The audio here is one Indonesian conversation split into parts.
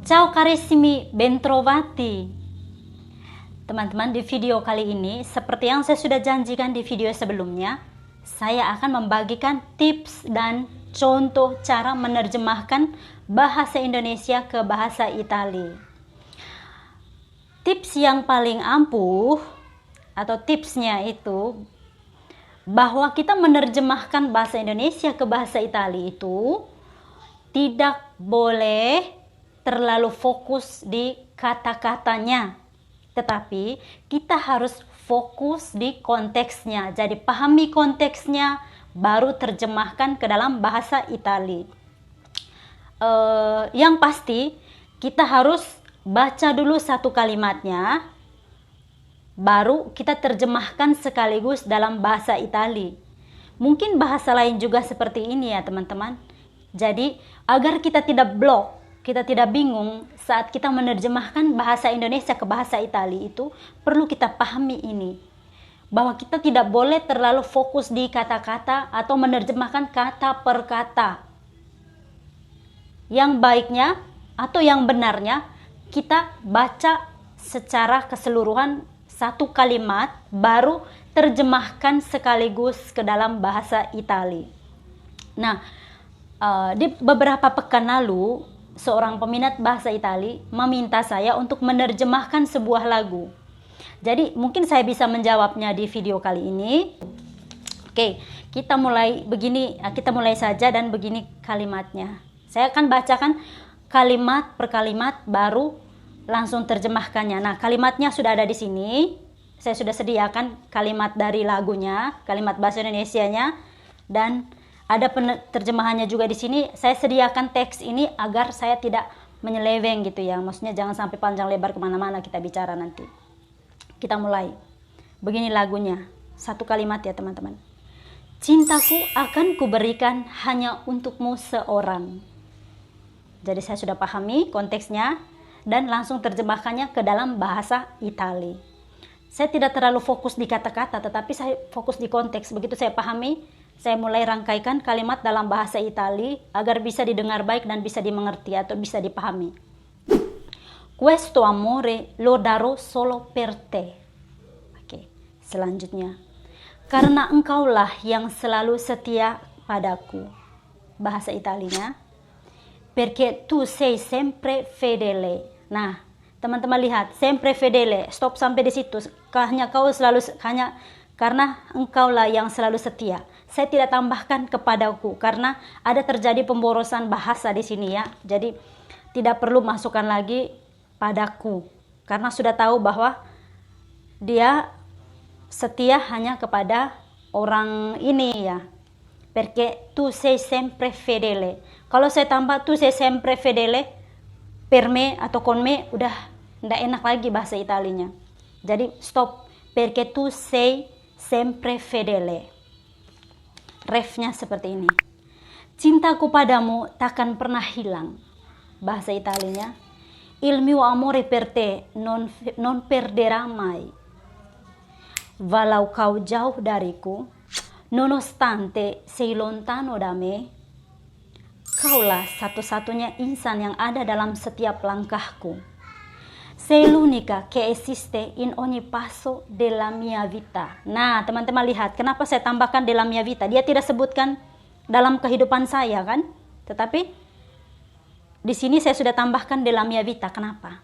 Ciao carissimi, bentrovati. Teman-teman, di video kali ini, seperti yang saya sudah janjikan di video sebelumnya, saya akan membagikan tips dan contoh cara menerjemahkan bahasa Indonesia ke bahasa Italia. Tips yang paling ampuh atau tipsnya itu bahwa kita menerjemahkan bahasa Indonesia ke bahasa Italia itu tidak boleh terlalu fokus di kata-katanya, tetapi kita harus fokus di konteksnya. Jadi pahami konteksnya, baru terjemahkan ke dalam bahasa Italia. Yang pasti kita harus baca dulu satu kalimatnya, baru kita terjemahkan sekaligus dalam bahasa Italia. Mungkin bahasa lain juga seperti ini ya teman-teman. Jadi agar kita tidak blok, kita tidak bingung saat kita menerjemahkan bahasa Indonesia ke bahasa Italia, itu perlu kita pahami ini, bahwa kita tidak boleh terlalu fokus di kata-kata atau menerjemahkan kata per kata. Yang baiknya atau yang benarnya kita baca secara keseluruhan satu kalimat, baru terjemahkan sekaligus ke dalam bahasa Italia. Nah, di beberapa pekan lalu seorang peminat bahasa Italia meminta saya untuk menerjemahkan sebuah lagu. Jadi mungkin saya bisa menjawabnya di video kali ini. Oke, kita mulai saja dan begini kalimatnya. Saya akan bacakan kalimat per kalimat, baru langsung terjemahkannya. Nah, kalimatnya sudah ada di sini. Saya sudah sediakan kalimat dari lagunya, kalimat bahasa Indonesianya, dan ada terjemahannya juga di sini. Saya sediakan teks ini agar saya tidak menyeleweng gitu ya. Maksudnya jangan sampai panjang lebar kemana-mana kita bicara nanti. Kita mulai. Begini lagunya. Satu kalimat ya teman-teman. Cintaku akan kuberikan hanya untukmu seorang. Jadi saya sudah pahami konteksnya dan langsung terjemahkannya ke dalam bahasa Italia. Saya tidak terlalu fokus di kata-kata, tetapi saya fokus di konteks. Begitu saya pahami, saya mulai rangkaikan kalimat dalam bahasa Italia agar bisa didengar baik dan bisa dimengerti atau bisa dipahami. Questo amore lo darò solo per te. Oke, selanjutnya. Karena engkaulah yang selalu setia padaku. Bahasa Italianya. Perché tu sei sempre fedele. Nah, teman-teman lihat, sempre fedele. Stop sampai di situ. Karena engkaulah yang selalu setia. Saya tidak tambahkan kepadaku karena ada terjadi pemborosan bahasa di sini ya. Jadi tidak perlu masukkan lagi padaku karena sudah tahu bahwa dia setia hanya kepada orang ini ya. Perché tu sei sempre fedele. Kalau saya tambah tu sei sempre fedele, per me atau con me, udah tidak enak lagi bahasa Italianya. Jadi stop. Perché tu sei sempre fedele. Refnya seperti ini. Cintaku padamu takkan pernah hilang. Bahasa Italianya. Il mio amore per te non perderà mai. Walau kau jauh dariku, nonostante sei lontano da me, kaulah satu-satunya insan yang ada dalam setiap langkahku. Sei l'unica che esiste in ogni passo della mia vita. Nah, teman-teman lihat, kenapa saya tambahkan della mia vita? Dia tidak sebutkan dalam kehidupan saya kan? Tetapi di sini saya sudah tambahkan della mia vita. Kenapa?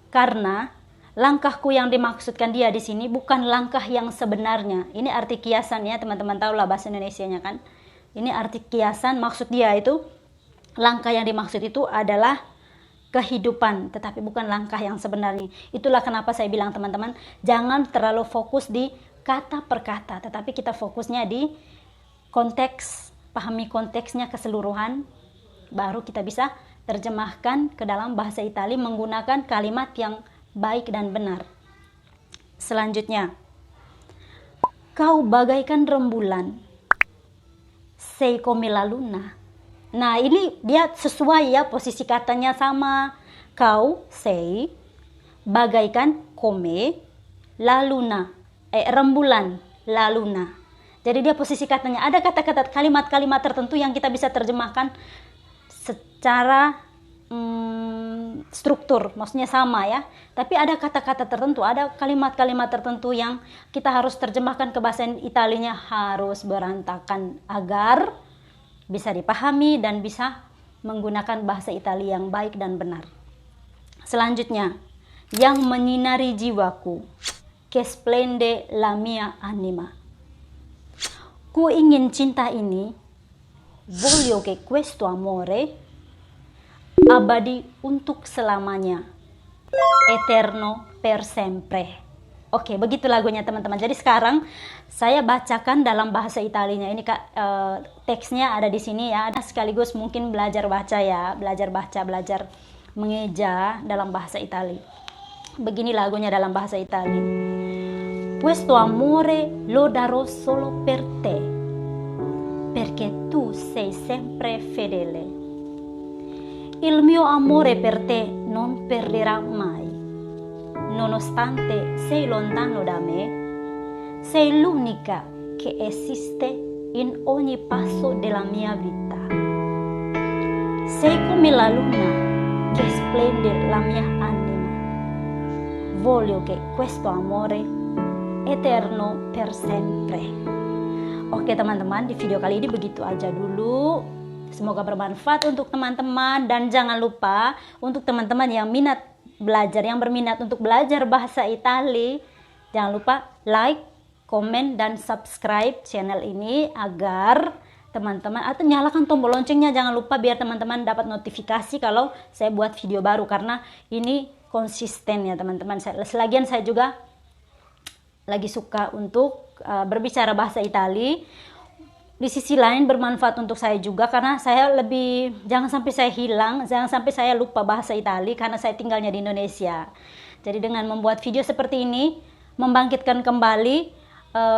Karena langkahku yang dimaksudkan dia di sini bukan langkah yang sebenarnya. Ini arti kiasan ya, teman-teman tahu lah bahasa Indonesianya kan? Ini arti kiasan, maksud dia itu langkah yang dimaksud itu adalah kehidupan, tetapi bukan langkah yang sebenarnya. Itulah kenapa saya bilang teman-teman, jangan terlalu fokus di kata per kata, tetapi kita fokusnya di konteks, pahami konteksnya keseluruhan, baru kita bisa terjemahkan ke dalam bahasa Italia menggunakan kalimat yang baik dan benar. Selanjutnya, kau bagaikan rembulan, sei come la luna. Nah, ini dia sesuai ya, posisi katanya sama. Kau, sei, bagaikan come, la luna, rembulan, la luna. Jadi dia posisi katanya, ada kata-kata kalimat-kalimat tertentu yang kita bisa terjemahkan secara struktur, maksudnya sama ya. Tapi ada kata-kata tertentu, ada kalimat-kalimat tertentu yang kita harus terjemahkan ke bahasa Italinya harus berantakan agar bisa dipahami dan bisa menggunakan bahasa Italia yang baik dan benar. Selanjutnya, yang menyinari jiwaku, che splende la mia anima. Ku ingin cinta ini, voglio che questo amore abadi untuk selamanya, eterno per sempre. Oke, begitu lagunya teman-teman. Jadi sekarang saya bacakan dalam bahasa Italinya. Ini teksnya ada di sini ya. Sekaligus mungkin belajar baca ya, belajar baca, belajar mengeja dalam bahasa Itali. Begini lagunya dalam bahasa Itali. Questo amore lo darò solo per te, perché tu sei sempre fedele. Il mio amore per te non perderà mai, nonostante sei lontano da me, sei l'unica che esiste in ogni passo della mia vita. Sei come la luna che splende la mia anima. Voglio che questo amore eterno per sempre. Oke teman-teman, di video kali ini begitu aja dulu. Semoga bermanfaat untuk teman-teman, dan jangan lupa untuk teman-teman yang minat belajar, yang berminat untuk belajar bahasa Itali, jangan lupa like, komen, dan subscribe channel ini agar teman-teman, atau nyalakan tombol loncengnya, jangan lupa biar teman-teman dapat notifikasi kalau saya buat video baru, karena ini konsisten ya teman-teman. Selagian saya juga lagi suka untuk berbicara bahasa Itali. Di sisi lain bermanfaat untuk saya juga, karena saya lebih, jangan sampai saya hilang, jangan sampai saya lupa bahasa Itali karena saya tinggalnya di Indonesia. Jadi dengan membuat video seperti ini, membangkitkan kembali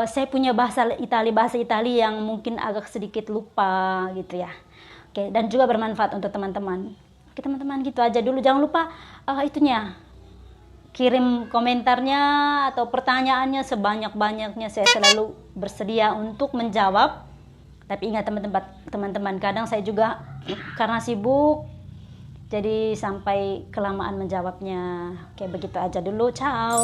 saya punya bahasa Itali yang mungkin agak sedikit lupa gitu ya. Oke, dan juga bermanfaat untuk teman-teman. Oke teman-teman, gitu aja dulu. Jangan lupa kirim komentarnya atau pertanyaannya sebanyak-banyaknya. Saya selalu bersedia untuk menjawab. Tapi ingat teman-teman, kadang saya juga karena sibuk, jadi sampai kelamaan menjawabnya. Oke, begitu aja dulu. Ciao.